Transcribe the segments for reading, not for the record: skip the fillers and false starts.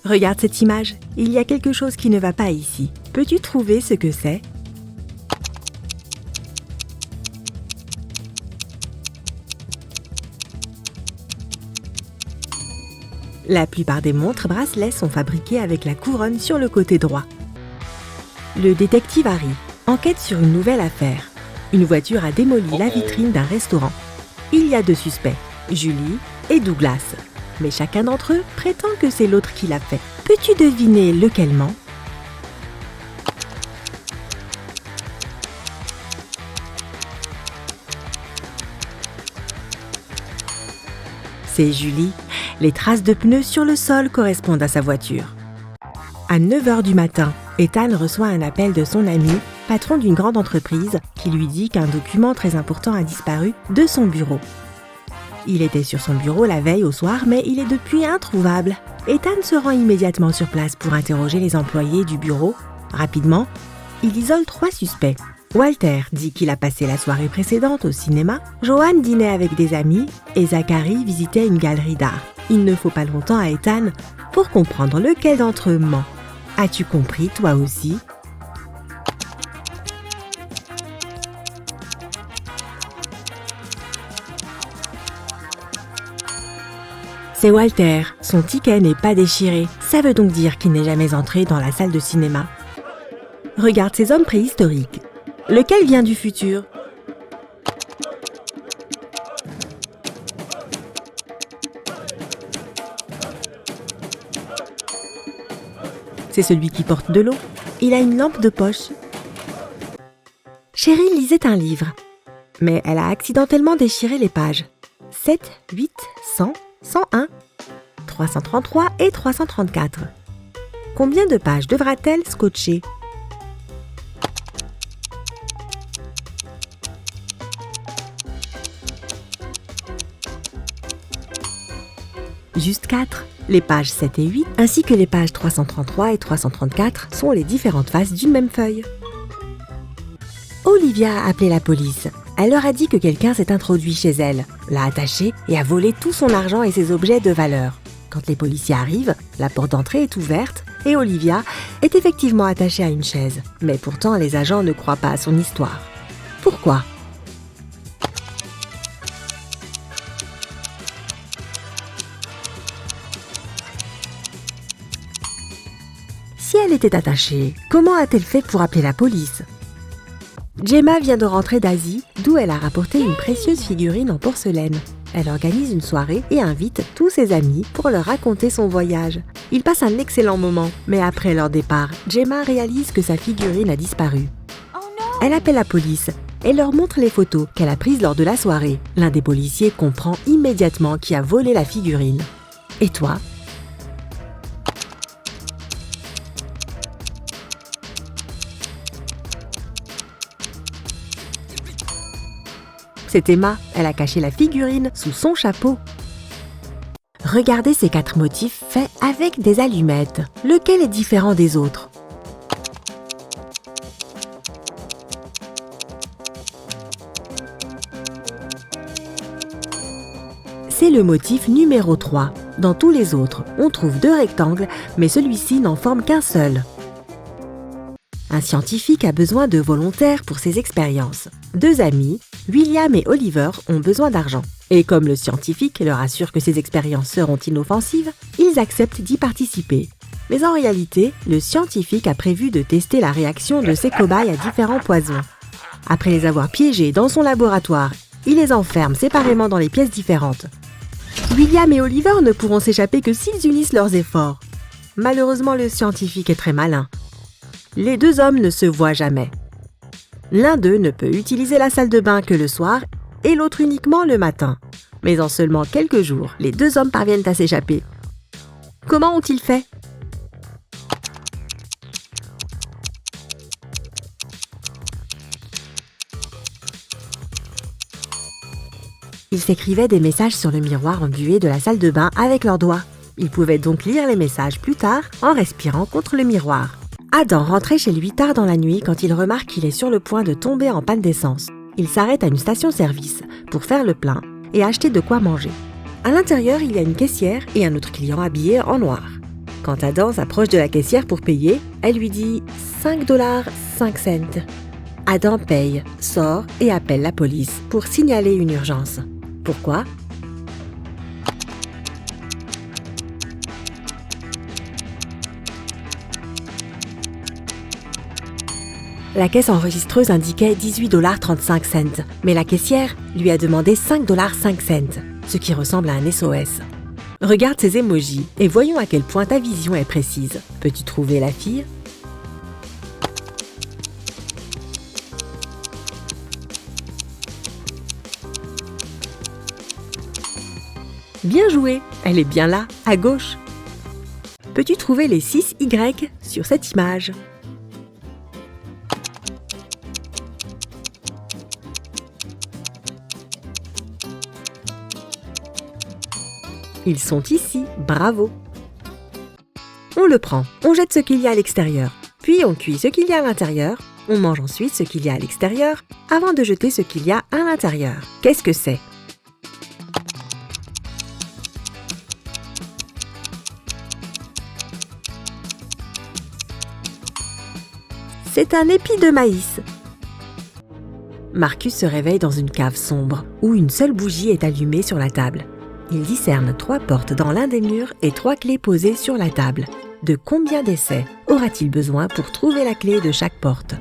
Regarde cette image, il y a quelque chose qui ne va pas ici. Peux-tu trouver ce que c'est? La plupart des montres bracelets sont fabriquées avec la couronne sur le côté droit. Le détective Harry enquête sur une nouvelle affaire. Une voiture a démoli la vitrine d'un restaurant. Il y a 2 suspects, Julie et Douglas. Mais chacun d'entre eux prétend que c'est l'autre qui l'a fait. Peux-tu deviner lequel ment? C'est Julie. Les traces de pneus sur le sol correspondent à sa voiture. À 9h du matin, Ethan reçoit un appel de son ami, patron d'une grande entreprise, qui lui dit qu'un document très important a disparu de son bureau. Il était sur son bureau la veille au soir, mais il est depuis introuvable. Ethan se rend immédiatement sur place pour interroger les employés du bureau. Rapidement, il isole 3 suspects. Walter dit qu'il a passé la soirée précédente au cinéma, Johan dînait avec des amis et Zachary visitait une galerie d'art. Il ne faut pas longtemps à Ethan pour comprendre lequel d'entre eux ment. As-tu compris toi aussi? C'est Walter, son ticket n'est pas déchiré. Ça veut donc dire qu'il n'est jamais entré dans la salle de cinéma. Regarde ces hommes préhistoriques. Lequel vient du futur? C'est celui qui porte de l'eau. Il a une lampe de poche. Cheryl lisait un livre, mais elle a accidentellement déchiré les pages. 7, 8, 100, 101, 333 et 334. Combien de pages devra-t-elle scotcher? Juste 4. Les pages 7 et 8, ainsi que les pages 333 et 334 sont les différentes faces d'une même feuille. Olivia a appelé la police. Elle leur a dit que quelqu'un s'est introduit chez elle, l'a attachée et a volé tout son argent et ses objets de valeur. Quand les policiers arrivent, la porte d'entrée est ouverte et Olivia est effectivement attachée à une chaise. Mais pourtant, les agents ne croient pas à son histoire. Pourquoi ? Si elle était attachée, comment a-t-elle fait pour appeler la police? Gemma vient de rentrer d'Asie, d'où elle a rapporté une précieuse figurine en porcelaine. Elle organise une soirée et invite tous ses amis pour leur raconter son voyage. Ils passent un excellent moment, mais après leur départ, Gemma réalise que sa figurine a disparu. Elle appelle la police et leur montre les photos qu'elle a prises lors de la soirée. L'un des policiers comprend immédiatement qui a volé la figurine. Et toi ? C'est Emma, elle a caché la figurine sous son chapeau. Regardez ces 4 motifs faits avec des allumettes. Lequel est différent des autres? C'est le motif numéro 3. Dans tous les autres, on trouve 2 rectangles, mais celui-ci n'en forme qu'un seul. Un scientifique a besoin de volontaires pour ses expériences. 2 amis, William et Oliver, ont besoin d'argent. Et comme le scientifique leur assure que ces expériences seront inoffensives, ils acceptent d'y participer. Mais en réalité, le scientifique a prévu de tester la réaction de ses cobayes à différents poisons. Après les avoir piégés dans son laboratoire, il les enferme séparément dans les pièces différentes. William et Oliver ne pourront s'échapper que s'ils unissent leurs efforts. Malheureusement, le scientifique est très malin. Les 2 hommes ne se voient jamais. L'un d'eux ne peut utiliser la salle de bain que le soir et l'autre uniquement le matin. Mais en seulement quelques jours, les 2 hommes parviennent à s'échapper. Comment ont-ils fait ? Ils s'écrivaient des messages sur le miroir embué de la salle de bain avec leurs doigts. Ils pouvaient donc lire les messages plus tard en respirant contre le miroir. Adam rentrait chez lui tard dans la nuit quand il remarque qu'il est sur le point de tomber en panne d'essence. Il s'arrête à une station-service pour faire le plein et acheter de quoi manger. À l'intérieur, il y a une caissière et un autre client habillé en noir. Quand Adam s'approche de la caissière pour payer, elle lui dit 5,05 $. Adam paye, sort et appelle la police pour signaler une urgence. Pourquoi ? La caisse enregistreuse indiquait 18,35 $, mais la caissière lui a demandé 5,05 $, ce qui ressemble à un SOS. Regarde ces emojis et voyons à quel point ta vision est précise. Peux-tu trouver la fille ? Bien joué, elle est bien là, à gauche. Peux-tu trouver les 6 Y sur cette image ? Ils sont ici, bravo. On le prend, on jette ce qu'il y a à l'extérieur, puis on cuit ce qu'il y a à l'intérieur, on mange ensuite ce qu'il y a à l'extérieur, avant de jeter ce qu'il y a à l'intérieur. Qu'est-ce que c'est ? C'est un épi de maïs. Marcus se réveille dans une cave sombre, où une seule bougie est allumée sur la table. Il discerne 3 portes dans l'un des murs et 3 clés posées sur la table. De combien d'essais aura-t-il besoin pour trouver la clé de chaque porte ?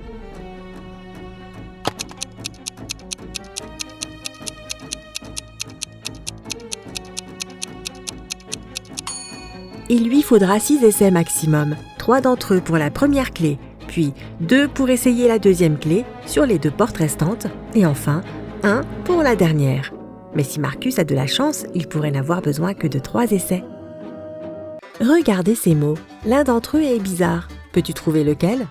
Il lui faudra 6 essais maximum, 3 d'entre eux pour la première clé, puis 2 pour essayer la deuxième clé sur les 2 portes restantes, et enfin 1 pour la dernière. Mais si Marcus a de la chance, il pourrait n'avoir besoin que de 3 essais. Regardez ces mots, l'un d'entre eux est bizarre. Peux-tu trouver lequel ?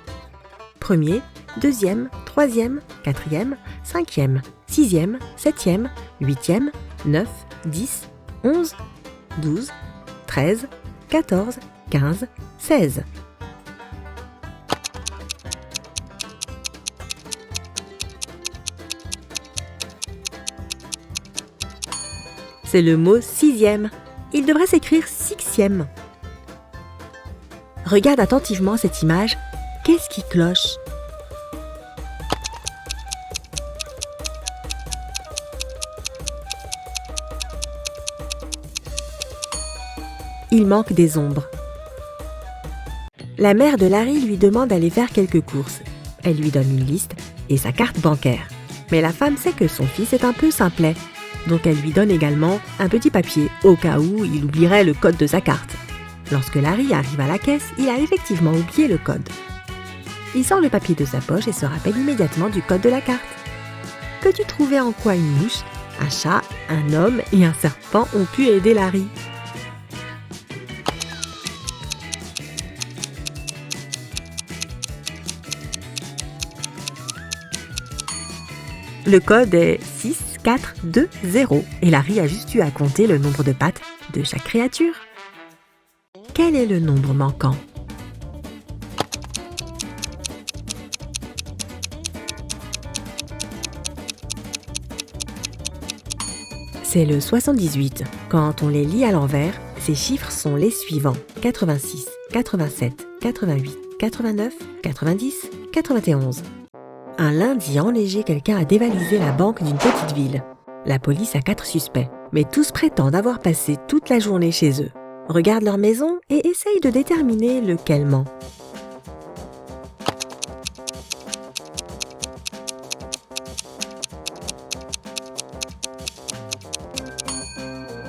Premier, deuxième, troisième, quatrième, cinquième, sixième, septième, huitième, 9, 10, 11, 12, 13, 14, 15, 16. C'est le mot sixième. Il devrait s'écrire sixième. Regarde attentivement cette image. Qu'est-ce qui cloche ? Il manque des ombres. La mère de Larry lui demande d'aller faire quelques courses. Elle lui donne une liste et sa carte bancaire. Mais la femme sait que son fils est un peu simplet. Donc elle lui donne également un petit papier, au cas où il oublierait le code de sa carte. Lorsque Larry arrive à la caisse, il a effectivement oublié le code. Il sort le papier de sa poche et se rappelle immédiatement du code de la carte. Peux-tu trouver en quoi une mouche, un chat, un homme et un serpent ont pu aider Larry ? Le code est 6420 et Larry a juste eu à compter le nombre de pattes de chaque créature. Quel est le nombre manquant ? C'est le 78. Quand on les lit à l'envers, ces chiffres sont les suivants: 86, 87, 88, 89, 90, 91. Un lundi enneigé, quelqu'un a dévalisé la banque d'une petite ville. La police a 4 suspects, mais tous prétendent avoir passé toute la journée chez eux. Regarde leur maison et essaye de déterminer lequel ment.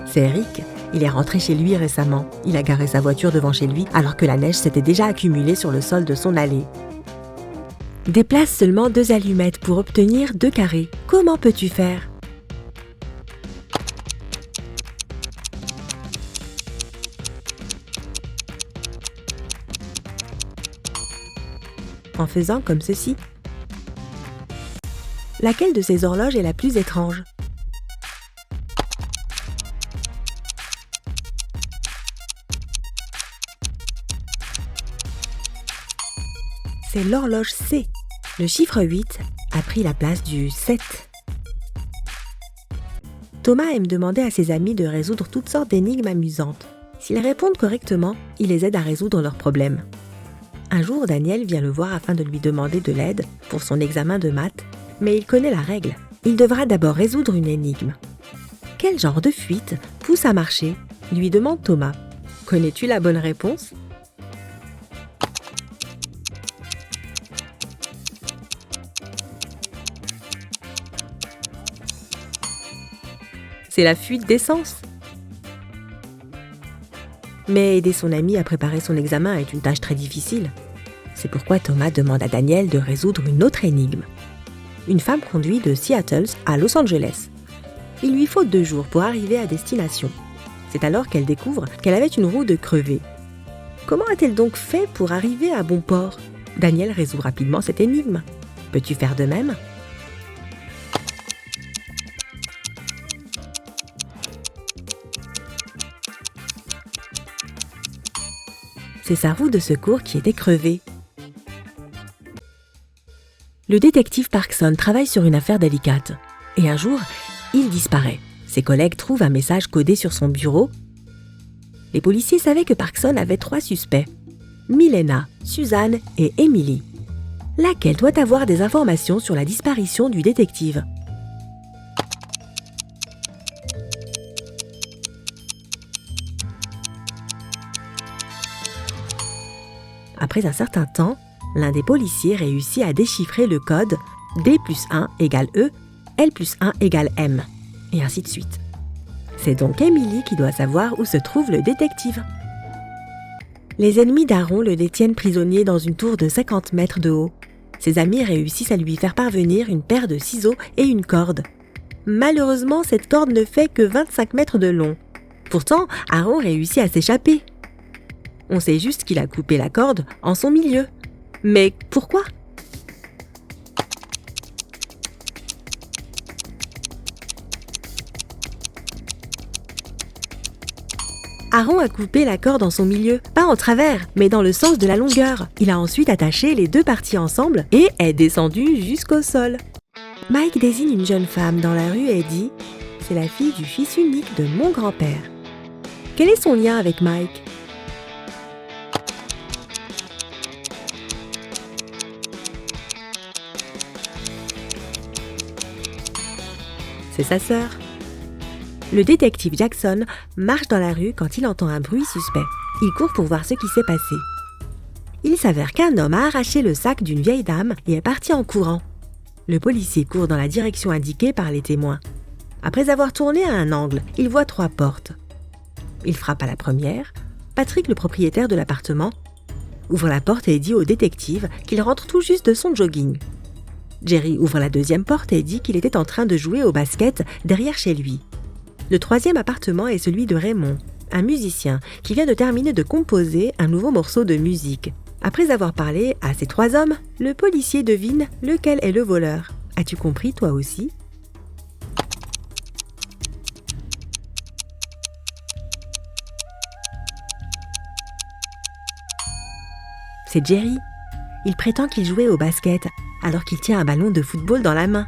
C'est Eric. Il est rentré chez lui récemment. Il a garé sa voiture devant chez lui alors que la neige s'était déjà accumulée sur le sol de son allée. Déplace seulement 2 allumettes pour obtenir 2 carrés. Comment peux-tu faire ? En faisant comme ceci. Laquelle de ces horloges est la plus étrange ? C'est l'horloge C. Le chiffre 8 a pris la place du 7. Thomas aime demander à ses amis de résoudre toutes sortes d'énigmes amusantes. S'ils répondent correctement, il les aide à résoudre leurs problèmes. Un jour, Daniel vient le voir afin de lui demander de l'aide pour son examen de maths, mais il connaît la règle. Il devra d'abord résoudre une énigme. Quel genre de fuite pousse à marcher ? Lui demande Thomas. Connais-tu la bonne réponse ? C'est la fuite d'essence. Mais aider son ami à préparer son examen est une tâche très difficile. C'est pourquoi Thomas demande à Daniel de résoudre une autre énigme. Une femme conduit de Seattle à Los Angeles. Il lui faut 2 jours pour arriver à destination. C'est alors qu'elle découvre qu'elle avait une roue de crevée. Comment a-t-elle donc fait pour arriver à bon port ? Daniel résout rapidement cette énigme. Peux-tu faire de même ? C'est sa roue de secours qui était crevée. Le détective Parkson travaille sur une affaire délicate. Et un jour, il disparaît. Ses collègues trouvent un message codé sur son bureau. Les policiers savaient que Parkson avait 3 suspects. Milena, Suzanne et Emily. Laquelle doit avoir des informations sur la disparition du détective ? Après un certain temps, l'un des policiers réussit à déchiffrer le code D + 1 = E, L + 1 = M, et ainsi de suite. C'est donc Emily qui doit savoir où se trouve le détective. Les ennemis d'Aaron le détiennent prisonnier dans une tour de 50 mètres de haut. Ses amis réussissent à lui faire parvenir une paire de ciseaux et une corde. Malheureusement, cette corde ne fait que 25 mètres de long. Pourtant, Aaron réussit à s'échapper. On sait juste qu'il a coupé la corde en son milieu. Mais pourquoi ? Aaron a coupé la corde en son milieu, pas en travers, mais dans le sens de la longueur. Il a ensuite attaché les 2 parties ensemble et est descendu jusqu'au sol. Mike désigne une jeune femme dans la rue et dit « C'est la fille du fils unique de mon grand-père ». Quel est son lien avec Mike ? C'est sa sœur. Le détective Jackson marche dans la rue quand il entend un bruit suspect. Il court pour voir ce qui s'est passé. Il s'avère qu'un homme a arraché le sac d'une vieille dame et est parti en courant. Le policier court dans la direction indiquée par les témoins. Après avoir tourné à un angle, il voit 3 portes. Il frappe à la première. Patrick, le propriétaire de l'appartement, ouvre la porte et dit au détective qu'il rentre tout juste de son jogging. Jerry ouvre la 2e porte et dit qu'il était en train de jouer au basket derrière chez lui. Le 3e appartement est celui de Raymond, un musicien qui vient de terminer de composer un nouveau morceau de musique. Après avoir parlé à ces 3 hommes, le policier devine lequel est le voleur. As-tu compris toi aussi ? C'est Jerry. Il prétend qu'il jouait au basket alors qu'il tient un ballon de football dans la main.